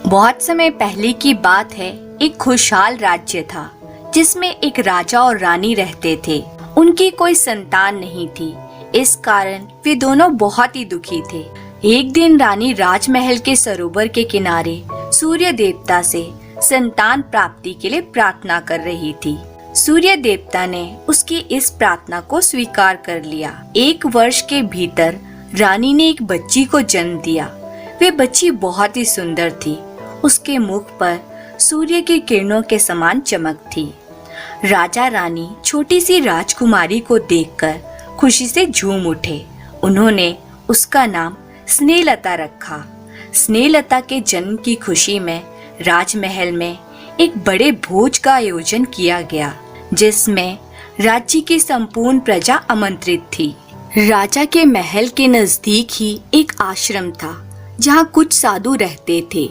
बहुत समय पहले की बात है। एक खुशहाल राज्य था जिसमें एक राजा और रानी रहते थे। उनकी कोई संतान नहीं थी, इस कारण वे दोनों बहुत ही दुखी थे। एक दिन रानी राजमहल के सरोवर के किनारे सूर्य देवता से संतान प्राप्ति के लिए प्रार्थना कर रही थी। सूर्य देवता ने उसकी इस प्रार्थना को स्वीकार कर लिया। 1 वर्ष के भीतर रानी ने एक बच्ची को जन्म दिया। वे बच्ची बहुत ही सुंदर थी। उसके मुख पर सूर्य की किरणों के समान चमक थी। राजा रानी छोटी सी राजकुमारी को देखकर खुशी से झूम उठे। उन्होंने उसका नाम स्नेहलता रखा। स्नेहलता के जन्म की खुशी में राजमहल में एक बड़े भोज का आयोजन किया गया, जिसमें राज्य की संपूर्ण प्रजा आमंत्रित थी। राजा के महल के नजदीक ही एक आश्रम था, जहाँ कुछ साधु रहते थे।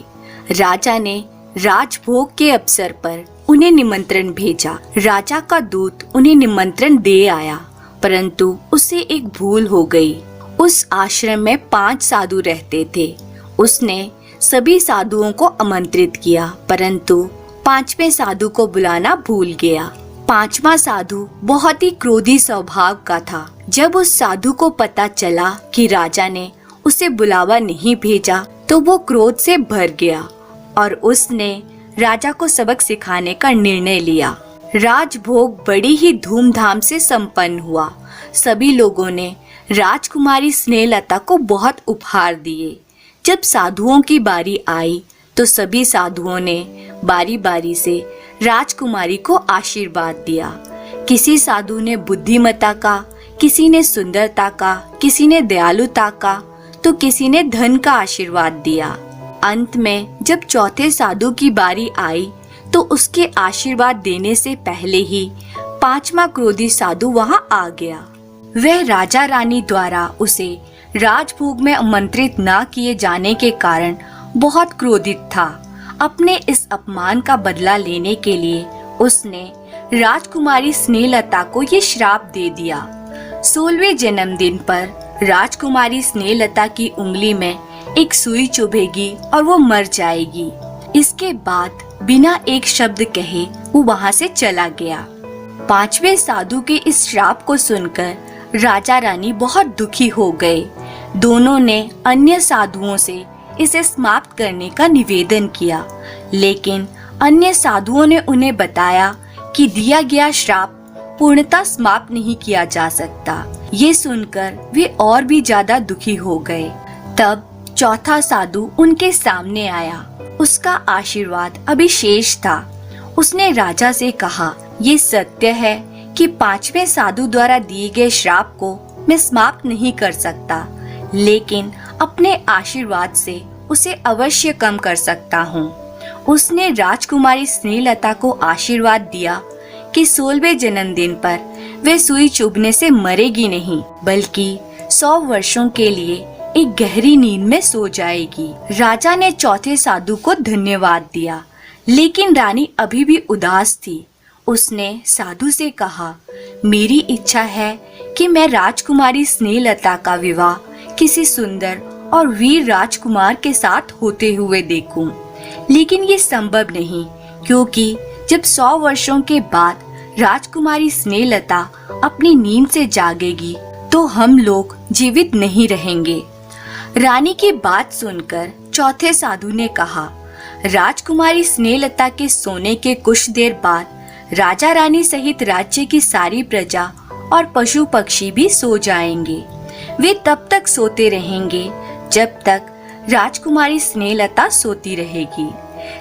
राजा ने राजभोग के अवसर पर उन्हें निमंत्रण भेजा। राजा का दूत उन्हें निमंत्रण दे आया, परंतु उसे एक भूल हो गई। उस आश्रम में 5 साधु रहते थे। उसने सभी साधुओं को आमंत्रित किया, परंतु 5वें साधु को बुलाना भूल गया। 5वां साधु बहुत ही क्रोधी स्वभाव का था। जब उस साधु को पता चला कि राजा ने उसे बुलावा नहीं भेजा, तो वो क्रोध से भर गया और उसने राजा को सबक सिखाने का निर्णय लिया। राजभोग बड़ी ही धूमधाम से संपन्न हुआ। सभी लोगों ने राजकुमारी स्नेहलता को बहुत उपहार दिए। जब साधुओं की बारी आई तो सभी साधुओं ने बारी बारी से राजकुमारी को आशीर्वाद दिया। किसी साधु ने बुद्धिमत्ता का, किसी ने सुंदरता का, किसी ने दयालुता का, तो किसी ने धन का आशीर्वाद दिया। अंत में जब चौथे साधु की बारी आई तो उसके आशीर्वाद देने से पहले ही 5वां क्रोधी साधु वहां आ गया। वह राजा रानी द्वारा उसे राजभोग में आमंत्रित न किए जाने के कारण बहुत क्रोधित था। अपने इस अपमान का बदला लेने के लिए उसने राजकुमारी स्नेहलता को ये श्राप दे दिया। 16वें जन्मदिन पर राजकुमारी स्नेहलता की उंगली में एक सुई चुभेगी और वो मर जाएगी। इसके बाद बिना एक शब्द कहे वो वहाँ से चला गया। 5वें साधु के इस श्राप को सुनकर राजा रानी बहुत दुखी हो गए। दोनों ने अन्य साधुओं से इसे समाप्त करने का निवेदन किया, लेकिन अन्य साधुओं ने उन्हें बताया कि दिया गया श्राप पूर्णतः समाप्त नहीं किया जा सकता। ये सुनकर वे और भी ज्यादा दुखी हो गए। तब चौथा साधु उनके सामने आया। उसका आशीर्वाद अभी शेष था। उसने राजा से कहा, ये सत्य है कि 5वें साधु द्वारा दिए गए श्राप को मैं समाप्त नहीं कर सकता, लेकिन अपने आशीर्वाद से उसे अवश्य कम कर सकता हूँ। उसने राजकुमारी स्नेहलता को आशीर्वाद दिया कि 16वें जन्मदिन पर वे सुई चुभने से मरेगी नहीं, बल्कि 100 वर्षों के लिए एक गहरी नींद में सो जाएगी। राजा ने चौथे साधु को धन्यवाद दिया, लेकिन रानी अभी भी उदास थी। उसने साधु से कहा, मेरी इच्छा है कि मैं राजकुमारी स्नेहलता का विवाह किसी सुंदर और वीर राजकुमार के साथ होते हुए देखूं, लेकिन ये संभव नहीं, क्योंकि जब 100 वर्षों के बाद राजकुमारी स्नेहलता अपनी नींद से जागेगी तो हम लोग जीवित नहीं रहेंगे। रानी की बात सुनकर चौथे साधु ने कहा, राजकुमारी स्नेहलता के सोने के कुछ देर बाद राजा रानी सहित राज्य की सारी प्रजा और पशु पक्षी भी सो जाएंगे। वे तब तक सोते रहेंगे जब तक राजकुमारी स्नेहलता सोती रहेगी।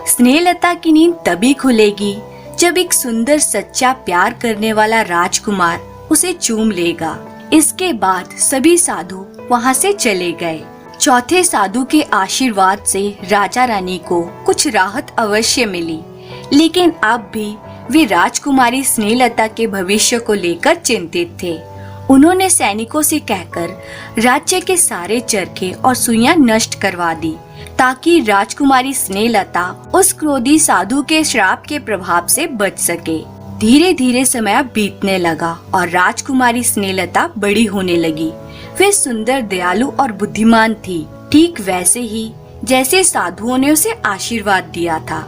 स्नेहलता की नींद तभी खुलेगी जब एक सुंदर सच्चा प्यार करने वाला राजकुमार उसे चूम लेगा। इसके बाद सभी साधु वहाँ से चले गए। चौथे साधु के आशीर्वाद से राजा रानी को कुछ राहत अवश्य मिली, लेकिन अब भी वे राजकुमारी स्नेहलता के भविष्य को लेकर चिंतित थे। उन्होंने सैनिकों से कहकर राज्य के सारे चरखे और सुइयां नष्ट करवा दी, ताकि राजकुमारी स्नेहलता उस क्रोधी साधु के श्राप के प्रभाव से बच सके। धीरे धीरे समय बीतने लगा और राजकुमारी स्नेहलता बड़ी होने लगी। वे सुंदर, दयालु और बुद्धिमान थी। ठीक वैसे ही जैसे साधुओं ने उसे आशीर्वाद दिया था।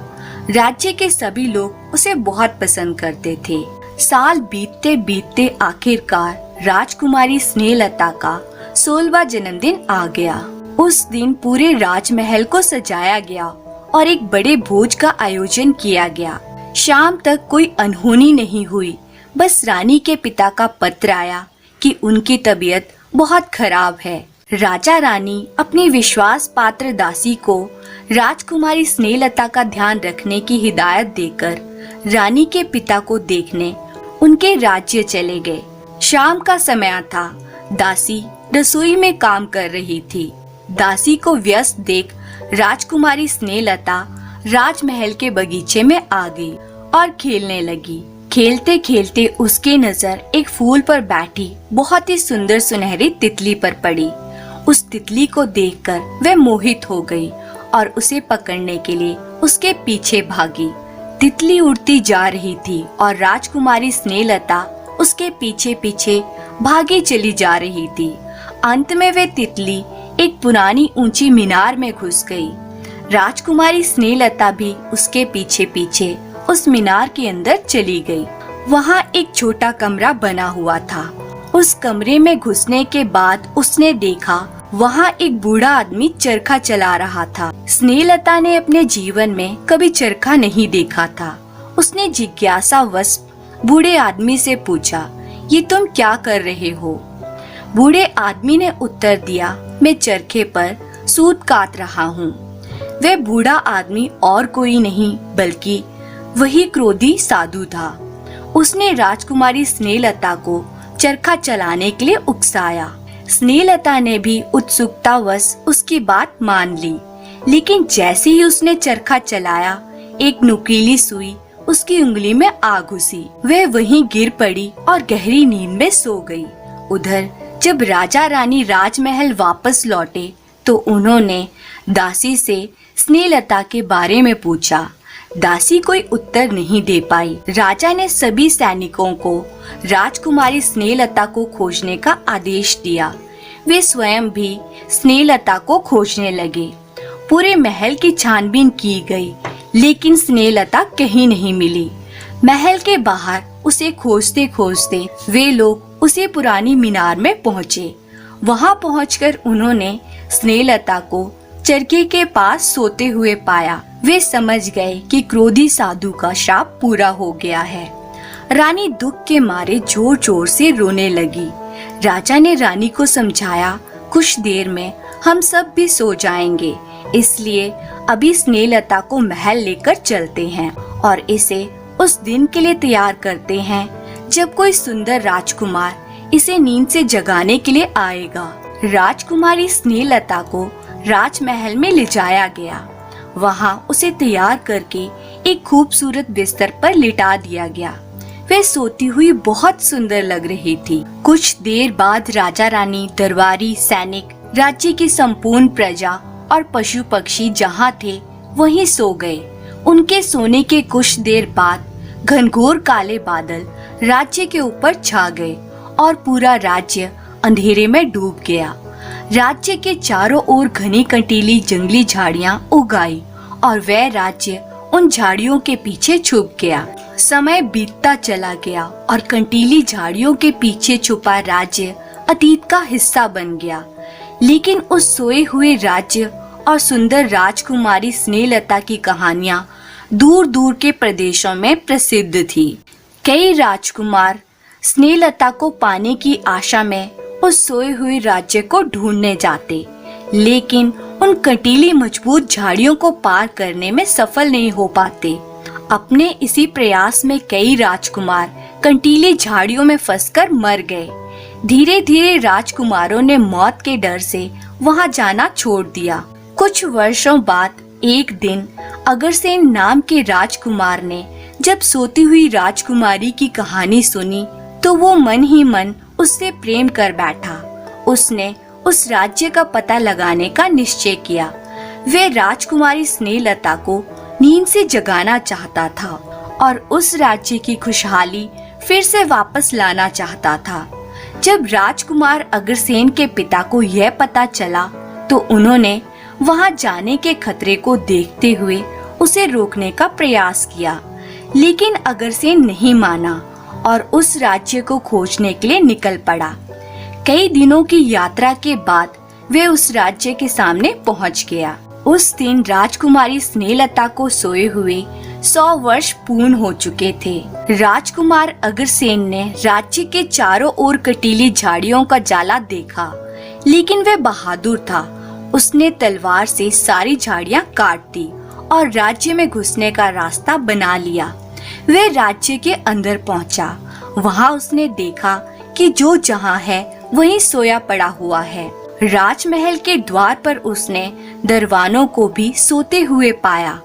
राज्य के सभी लोग उसे बहुत पसंद करते थे। साल बीतते बीतते आखिरकार राजकुमारी स्नेहलता का 16वां जन्मदिन आ गया। उस दिन पूरे राजमहल को सजाया गया और एक बड़े भोज का आयोजन किया गया। शाम तक कोई अनहोनी नहीं हुई। बस रानी के पिता का पत्र आया कि उनकी तबीयत बहुत खराब है। राजा रानी अपनी विश्वास पात्र दासी को राजकुमारी स्नेहलता का ध्यान रखने की हिदायत देकर रानी के पिता को देखने उनके राज्य चले गए। शाम का समय था। दासी रसोई में काम कर रही थी। दासी को व्यस्त देख राजकुमारी स्नेहलता राजमहल के बगीचे में आ गई और खेलने लगी। खेलते खेलते उसकी नजर एक फूल पर बैठी बहुत ही सुंदर सुनहरी तितली पर पड़ी। उस तितली को देखकर वह मोहित हो गई और उसे पकड़ने के लिए उसके पीछे भागी। तितली उड़ती जा रही थी और राजकुमारी स्नेहलता उसके पीछे पीछे भागी चली जा रही थी। अंत में वह तितली एक पुरानी ऊंची मीनार में घुस गई। राजकुमारी स्नेहलता भी उसके पीछे पीछे उस मीनार के अंदर चली गई। वहाँ एक छोटा कमरा बना हुआ था। उस कमरे में घुसने के बाद उसने देखा वहाँ एक बूढ़ा आदमी चरखा चला रहा था। स्नेहलता ने अपने जीवन में कभी चरखा नहीं देखा था। उसने जिज्ञासावश बूढ़े आदमी से पूछा, ये तुम क्या कर रहे हो? बूढ़े आदमी ने उत्तर दिया, मैं चरखे पर सूत काट रहा हूँ। वह बूढ़ा आदमी और कोई नहीं बल्कि वही क्रोधी साधु था। उसने राजकुमारी स्नेहलता को चरखा चलाने के लिए उकसाया। स्नेहलता ने भी उत्सुकतावश उसकी बात मान ली, लेकिन जैसे ही उसने चरखा चलाया एक नुकीली सुई उसकी उंगली में आ घुसी। वह वहीं गिर पड़ी और गहरी नींद में सो गई। उधर जब राजा रानी राजमहल वापस लौटे तो उन्होंने दासी से स्नेहलता के बारे में पूछा। दासी कोई उत्तर नहीं दे पाई। राजा ने सभी सैनिकों को राजकुमारी स्नेहलता को खोजने का आदेश दिया। वे स्वयं भी स्नेहलता को खोजने लगे। पूरे महल की छानबीन की गई, लेकिन स्नेहलता कहीं नहीं मिली। महल के बाहर उसे खोजते खोजते वे लोग उसी पुरानी मीनार में पहुँचे। वहाँ पहुँचकर उन्होंने स्नेहलता को चरखे के पास सोते हुए पाया। वे समझ गए कि क्रोधी साधु का शाप पूरा हो गया है। रानी दुख के मारे जोर जोर से रोने लगी। राजा ने रानी को समझाया, कुछ देर में हम सब भी सो जाएंगे, इसलिए अभी स्नेहलता को महल लेकर चलते हैं और इसे उस दिन के लिए तैयार करते हैं जब कोई सुंदर राजकुमार इसे नींद से जगाने के लिए आएगा। राजकुमारी स्नेहलता को राजमहल में ले जाया गया। वहाँ उसे तैयार करके एक खूबसूरत बिस्तर पर लिटा दिया गया। वह सोती हुई बहुत सुंदर लग रही थी। कुछ देर बाद राजा रानी, दरबारी, सैनिक, राज्य की संपूर्ण प्रजा और पशु पक्षी जहाँ थे वहीं सो गए। उनके सोने के कुछ देर बाद घनघोर काले बादल राज्य के ऊपर छा गए और पूरा राज्य अंधेरे में डूब गया। राज्य के चारों ओर घनी कंटीली जंगली झाड़ियां उग आई और वह राज्य उन झाड़ियों के पीछे छुप गया। समय बीतता चला गया और कंटीली झाड़ियों के पीछे छुपा राज्य अतीत का हिस्सा बन गया। लेकिन उस सोए हुए राज्य और सुंदर राजकुमारी स्नेहलता की कहानियां दूर दूर के प्रदेशों में प्रसिद्ध थी। कई राजकुमार स्नेहलता को पाने की आशा में उस सोए हुए राज्य को ढूंढने जाते, लेकिन उन कंटीली मजबूत झाड़ियों को पार करने में सफल नहीं हो पाते। अपने इसी प्रयास में कई राजकुमार कंटीली झाड़ियों में फंसकर मर गए। धीरे धीरे राजकुमारों ने मौत के डर से वहां जाना छोड़ दिया। कुछ वर्षों बाद एक दिन अगरसेन नाम के राजकुमार ने जब सोती हुई राजकुमारी की कहानी सुनी तो वो मन ही मन उससे प्रेम कर बैठा। उसने उस राज्य का पता लगाने का निश्चय किया। वह राजकुमारी स्नेहलता को नींद से जगाना चाहता था और उस राज्य की खुशहाली फिर से वापस लाना चाहता था। जब राजकुमार अगरसेन के पिता को यह पता चला तो उन्होंने वहां जाने के खतरे को देखते हुए उसे रोकने का प्रयास किया, लेकिन अगरसेन नहीं माना और उस राज्य को खोजने के लिए निकल पड़ा। कई दिनों की यात्रा के बाद वे उस राज्य के सामने पहुंच गया। उस दिन राजकुमारी स्नेहलता को सोए हुए 100 वर्ष पूर्ण हो चुके थे। राजकुमार अगरसेन ने राज्य के चारों ओर कटीली झाड़ियों का जाला देखा, लेकिन वह बहादुर था। उसने तलवार से सारी झाड़ियां काट दी और राज्य में घुसने का रास्ता बना लिया। वह राज्य के अंदर पहुंचा। वहां उसने देखा कि जो जहां है वहीं सोया पड़ा हुआ है। राजमहल के द्वार पर उसने दरबानों को भी सोते हुए पाया।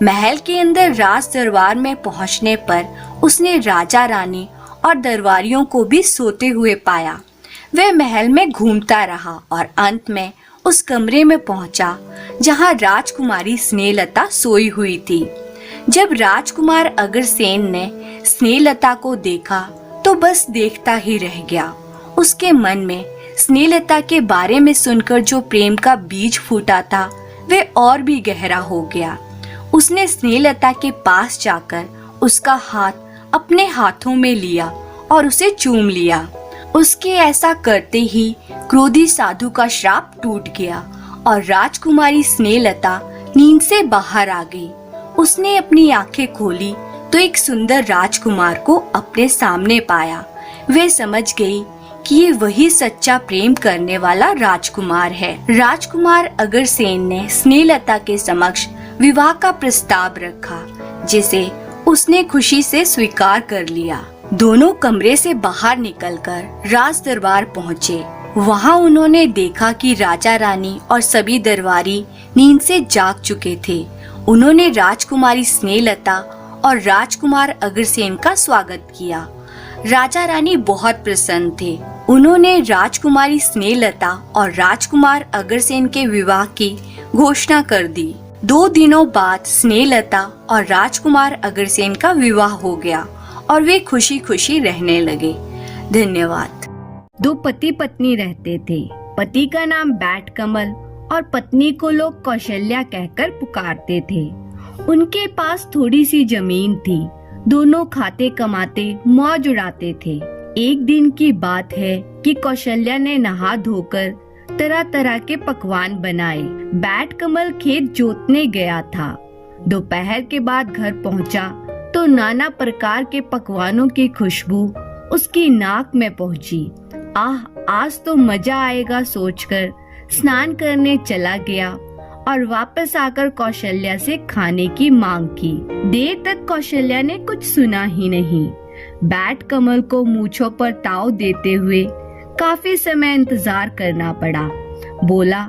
महल के अंदर राज दरबार में पहुंचने पर उसने राजा रानी और दरबारियों को भी सोते हुए पाया। वह महल में घूमता रहा और अंत में उस कमरे में पहुंचा जहां राजकुमारी स्नेहलता सोई हुई थी। जब राजकुमार अगरसेन ने स्नेहलता को देखा तो बस देखता ही रह गया। उसके मन में स्नेहलता के बारे में सुनकर जो प्रेम का बीज फूटा था वह और भी गहरा हो गया। उसने स्नेहलता के पास जाकर उसका हाथ अपने हाथों में लिया और उसे चूम लिया। उसके ऐसा करते ही क्रोधी साधु का श्राप टूट गया और राजकुमारी स्नेहलता नींद से बाहर आ गई। उसने अपनी आंखें खोली तो एक सुंदर राजकुमार को अपने सामने पाया। वे समझ गई कि ये वही सच्चा प्रेम करने वाला राजकुमार है। राजकुमार अगरसेन ने स्नेहलता के समक्ष विवाह का प्रस्ताव रखा, जिसे उसने खुशी से स्वीकार कर लिया। दोनों कमरे से बाहर निकलकर राज दरबार पहुँचे। वहाँ उन्होंने देखा कि राजा रानी और सभी दरबारी नींद से जाग चुके थे। उन्होंने राजकुमारी स्नेहलता और राजकुमार अगरसेन का स्वागत किया। राजा रानी बहुत प्रसन्न थे। उन्होंने राजकुमारी स्नेहलता और राजकुमार अगरसेन के विवाह की घोषणा कर दी। 2 दिनों बाद स्नेहलता और राजकुमार अगरसेन का विवाह हो गया और वे खुशी खुशी रहने लगे। धन्यवाद। 2 पति पत्नी रहते थे। पति का नाम बैट कमल और पत्नी को लोग कौशल्या कहकर पुकारते थे। उनके पास थोड़ी सी जमीन थी। दोनों खाते कमाते मौज उड़ाते थे। एक दिन की बात है कि कौशल्या ने नहा धोकर तरह तरह के पकवान बनाए। बैट कमल खेत जोतने गया था। दोपहर के बाद घर पहुंचा तो नाना प्रकार के पकवानों की खुशबू उसकी नाक में पहुंची। आज तो मजा आएगा सोचकर स्नान करने चला गया और वापस आकर कौशल्या से खाने की मांग की। देर तक कौशल्या ने कुछ सुना ही नहीं। बैट कमल को मूंछों पर ताव देते हुए काफी समय इंतजार करना पड़ा। बोला,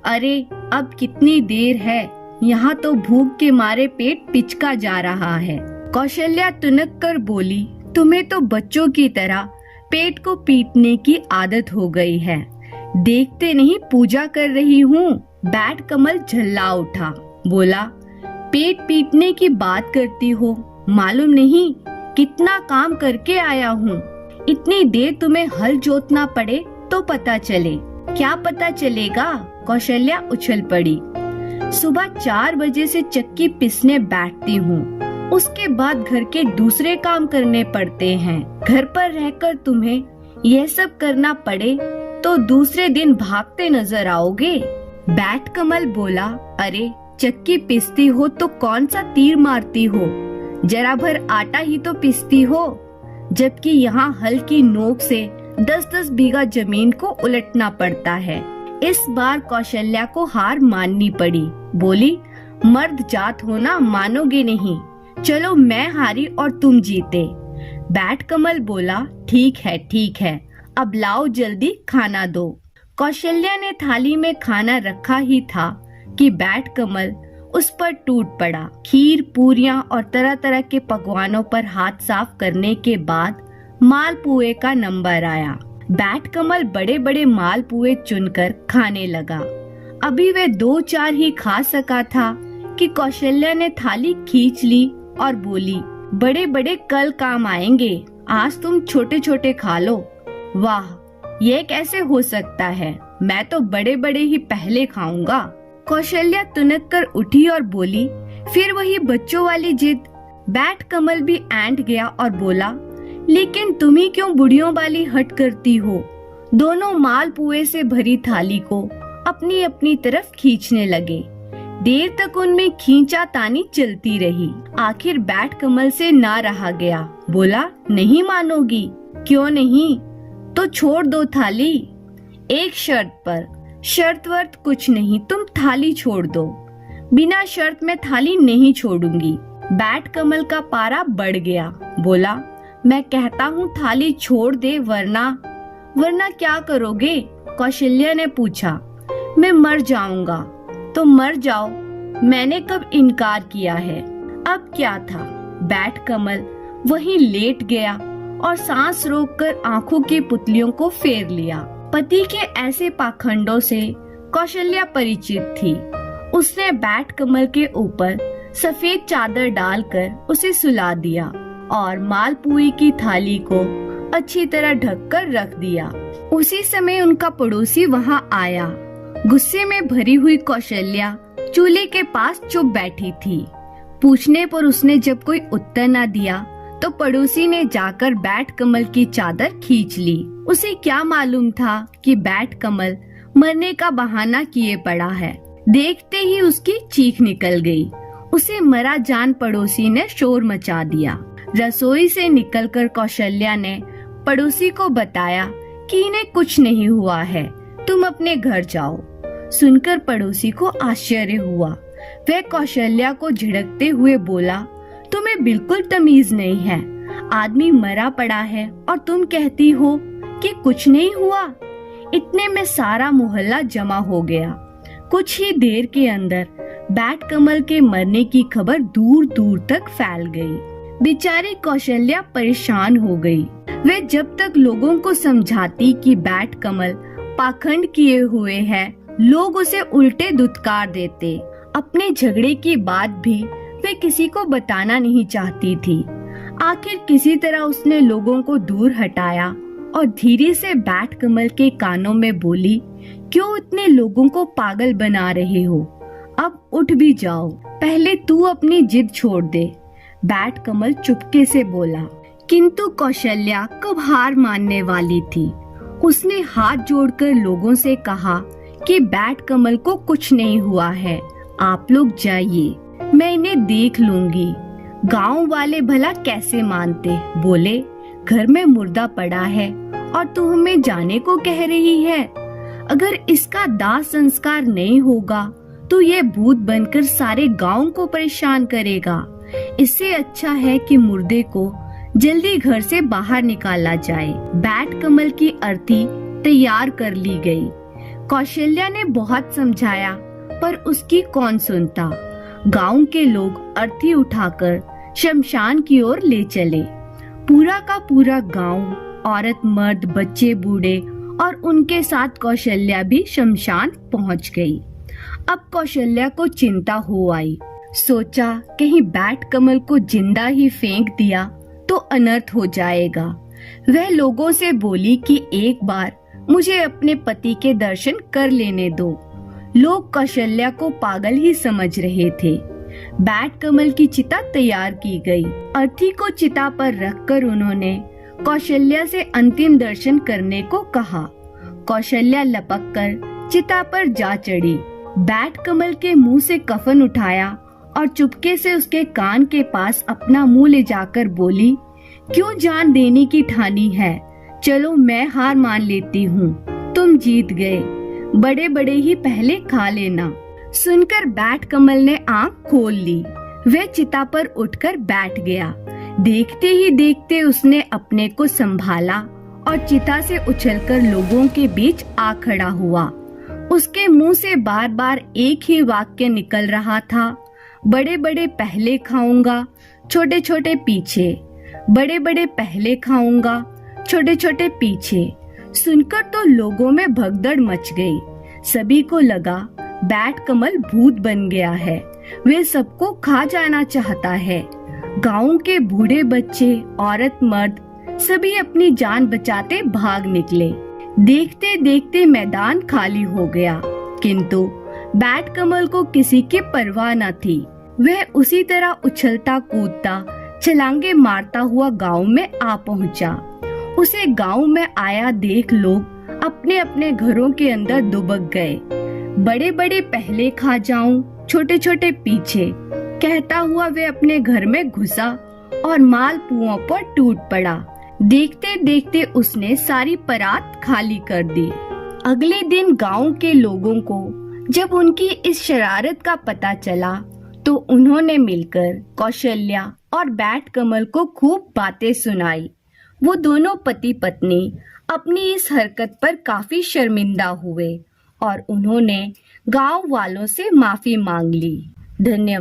अरे अब कितनी देर है, यहाँ तो भूख के मारे पेट पिचका जा रहा है। कौशल्या तुनक कर बोली, तुम्हें तो बच्चों की तरह पेट को पीटने की आदत हो गई है। देखते नहीं पूजा कर रही हूँ। बैट कमल झल्ला उठा। बोला, पेट पीटने की बात करती हो, मालूम नहीं कितना काम करके आया हूँ। इतनी देर तुम्हें हल जोतना पड़े तो पता चले। क्या पता चलेगा? कौशल्या उछल पड़ी। सुबह 4 बजे से चक्की पिसने बैठती हूँ। उसके बाद घर के दूसरे काम करने पड़ते हैं। घर पर रहकर तुम्हें यह सब करना पड़े तो दूसरे दिन भागते नजर आओगे। बैट कमल बोला, अरे चक्की पिसती हो तो कौन सा तीर मारती हो? जरा भर आटा ही तो पिसती हो, जबकि यहाँ हल की नोक से 10-10 बीघा जमीन को उलटना पड़ता है। इस बार कौशल्या को हार माननी पड़ी। बोली, मर्द जात हो ना, मानोगे नहीं। चलो मैं हारी और तुम जीते। बैट कमल बोला, ठीक है, अब लाओ जल्दी खाना दो। कौशल्या ने थाली में खाना रखा ही था कि बैट कमल उस पर टूट पड़ा। खीर, पूरियां और तरह तरह के पकवानों पर हाथ साफ करने के बाद मालपुए का नंबर आया। बैट कमल बड़े बड़े मालपुए चुनकर खाने लगा। अभी वे 2-4 ही खा सका था कि कौशल्या ने थाली खींच ली और बोली, बड़े बड़े कल काम आएंगे, आज तुम छोटे छोटे खा लो। वाह, ये कैसे हो सकता है? मैं तो बड़े बड़े ही पहले खाऊंगा। कौशल्या तुनक कर उठी और बोली, फिर वही बच्चों वाली जिद। बैट कमल भी ऐंठ गया और बोला, लेकिन तुम ही क्यों बुढ़ियों वाली हट करती हो। दोनों मालपुए से भरी थाली को अपनी अपनी तरफ खींचने लगे। देर तक उनमें खींचातानी चलती रही। आखिर बैट कमल से ना रहा गया। बोला, नहीं मानोगी? क्यों नहीं? तो छोड़ दो थाली। एक शर्त पर। शर्त वर्त कुछ नहीं, तुम थाली छोड़ दो। बिना शर्त मैं थाली नहीं छोड़ूंगी। बैट कमल का पारा बढ़ गया। बोला, मैं कहता हूँ थाली छोड़ दे, वरना क्या करोगे? कौशल्या ने पूछा। मैं मर जाऊंगा। तो मर जाओ, मैंने कब इनकार किया है। अब क्या था? बैट कमल वहीं लेट गया और सांस रोककर आंखों की पुतलियों को फेर लिया। पति के ऐसे पाखंडों से कौशल्या परिचित थी। उसने बैट कमल के ऊपर सफेद चादर डालकर उसे सुला दिया और मालपुए की थाली को अच्छी तरह ढककर रख दिया। उसी समय उनका पड़ोसी वहां आया। गुस्से में भरी हुई कौशल्या चूल्हे के पास चुप बैठी थी। पूछने पर उसने जब कोई उत्तर न दिया तो पड़ोसी ने जाकर बैट कमल की चादर खींच ली। उसे क्या मालूम था कि बैट कमल मरने का बहाना किए पड़ा है। देखते ही उसकी चीख निकल गई। उसे मरा जान पड़ोसी ने शोर मचा दिया। रसोई से निकलकर कौशल्या ने पड़ोसी को बताया कि इन्हें कुछ नहीं हुआ है, तुम अपने घर जाओ। सुनकर पड़ोसी को आश्चर्य हुआ। वह कौशल्या को झिड़कते हुए बोला, तुम्हें बिल्कुल तमीज नहीं है। आदमी मरा पड़ा है और तुम कहती हो कि कुछ नहीं हुआ। इतने में सारा मोहल्ला जमा हो गया। कुछ ही देर के अंदर बैट कमल के मरने की खबर दूर दूर तक फैल गई। बेचारी कौशल्या परेशान हो गई। वे जब तक लोगों को समझाती कि बैट कमल पाखंड किए हुए है, लोग उसे उल्टे दुत्कार देते। अपने झगड़े की बात भी वे किसी को बताना नहीं चाहती थी। आखिर किसी तरह उसने लोगों को दूर हटाया और धीरे से बैट कमल के कानों में बोली, क्यों इतने लोगों को पागल बना रहे हो? अब उठ भी जाओ। पहले तू अपनी जिद छोड़ दे। बैट कमल चुपके से बोला। किंतु कौशल्या कब हार मानने वाली थी। उसने हाथ जोड़कर लोगों से कहा कि बैट कमल को कुछ नहीं हुआ है, आप लोग जाइए, मैं इन्हें देख लूंगी। गांव वाले भला कैसे मानते। बोले, घर में मुर्दा पड़ा है और तू हमें जाने को कह रही है। अगर इसका दाह संस्कार नहीं होगा तो ये भूत बनकर सारे गांव को परेशान करेगा। इससे अच्छा है कि मुर्दे को जल्दी घर से बाहर निकाला जाए। बैट कमल की अर्थी तैयार कर ली गई। कौशल्या ने बहुत समझाया पर उसकी कौन सुनता। गांव के लोग अर्थी उठाकर शमशान की ओर ले चले। पूरा का पूरा गांव, औरत मर्द बच्चे बूढ़े और उनके साथ कौशल्या भी शमशान पहुंच गई। अब कौशल्या को चिंता हो आई। सोचा कहीं बैट कमल को जिंदा ही फेंक दिया तो अनर्थ हो जाएगा। वह लोगों से बोली कि एक बार मुझे अपने पति के दर्शन कर लेने दो। लोग कौशल्या को पागल ही समझ रहे थे। बैट कमल की चिता तैयार की गई। अर्थी को चिता पर रखकर उन्होंने कौशल्या से अंतिम दर्शन करने को कहा। कौशल्या लपक कर चिता पर जा चढ़ी। बैट कमल के मुंह से कफन उठाया और चुपके से उसके कान के पास अपना मुंह ले जाकर बोली, क्यों जान देने की ठानी है? चलो मैं हार मान लेती हूँ, तुम जीत गए। बड़े बड़े ही पहले खा लेना। सुनकर बैट कमल ने आंख खोल ली। वह चिता पर उठकर बैठ गया। देखते ही देखते उसने अपने को संभाला और चिता से उछलकर लोगों के बीच आ खड़ा हुआ। उसके मुंह से बार बार एक ही वाक्य निकल रहा था, बड़े बड़े पहले खाऊंगा, छोटे छोटे पीछे। बड़े बड़े पहले खाऊंगा, छोटे छोटे पीछे। सुनकर तो लोगों में भगदड़ मच गई। सभी को लगा बैट कमल भूत बन गया है, वे सबको खा जाना चाहता है। गांव के बूढ़े बच्चे, औरत मर्द सभी अपनी जान बचाते भाग निकले। देखते देखते मैदान खाली हो गया, किंतु बैट कमल को किसी की परवाह न थी। वह उसी तरह उछलता कूदता छलांगे मारता हुआ गांव में आ पहुंचा। उसे गांव में आया देख लोग अपने अपने घरों के अंदर दुबक गए। बड़े बड़े पहले खा जाऊं, छोटे छोटे पीछे, कहता हुआ वे अपने घर में घुसा और मालपुओं पर टूट पड़ा। देखते देखते उसने सारी परात खाली कर दी। अगले दिन गांव के लोगों को जब उनकी इस शरारत का पता चला तो उन्होंने मिलकर कौशल्या और बैट कमल को खूब बातें सुनाई। वो दोनों पति पत्नी अपनी इस हरकत पर काफी शर्मिंदा हुए और उन्होंने गांव वालों से माफी मांग ली। धन्यवाद।